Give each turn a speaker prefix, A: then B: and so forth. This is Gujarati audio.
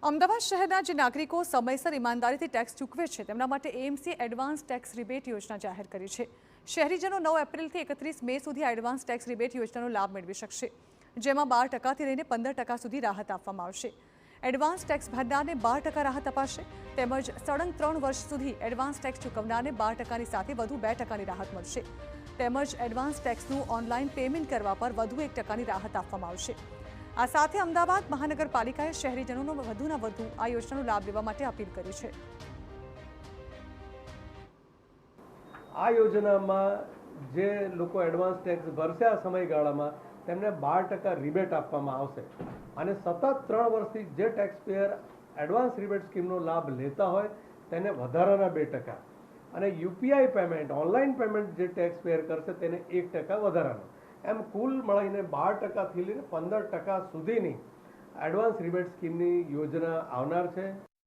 A: અમદાવાદ શહેરના જે નાગરિકો સમયસર ઈમાનદારીથી ટેક્સ ચૂકવે છે તેમના માટે એએમસી એડવાન્સ ટેક્સ રિબેટ યોજના જાહેર કરી છે। શહેરીજનો 9 એપ્રિલથી 31 મે સુધી આ એડવાન્સ ટેક્સ રિબેટ યોજનાનો લાભ મેળવી શકશે, જેમાં 12% લઈને 15% સુધી રાહત આપવામાં આવશે। એડવાન્સ ટેક્સ ભરનારને 12% રાહત અપાશે, તેમજ સળંગ 3 વર્ષ સુધી એડવાન્સ ટેક્સ ચૂકવનારને 12%ની સાથે વધુ 2%ની રાહત મળશે, તેમજ એડવાન્સ ટેક્સનું ઓનલાઈન પેમેન્ટ કરવા પર વધુ 1%ની રાહત આપવામાં આવશે। આ સાથે અમદાવાદ મહાનગરપાલિકાએ શહેરીજનોનો વધુના વધુ આ યોજનાનો લાભ લેવા માટે અપીલ કરી છે।
B: આ યોજનામાં જે લોકો એડવાન્સ ટેક્સ ભરશે આ સમયગાળામાં તેમને 12% રિબેટ આપવામાં આવશે અને સતત 3 વર્ષથી જે ટેક્સ પેયર એડવાન્સ રિબેટ સ્કીમનો લાભ લેતા હોય તેને વધારાના 2% અને યુપીઆઈ પેમેન્ટ ઓનલાઈન પેમેન્ટ જે ટેક્સ પેયર કરશે તેને 1% વધારાનો, એમ કુલ મળીને 12%થી લઈને 15% સુધીની એડવાન્સ રિબેટ સ્કીમની યોજના આવનાર છે।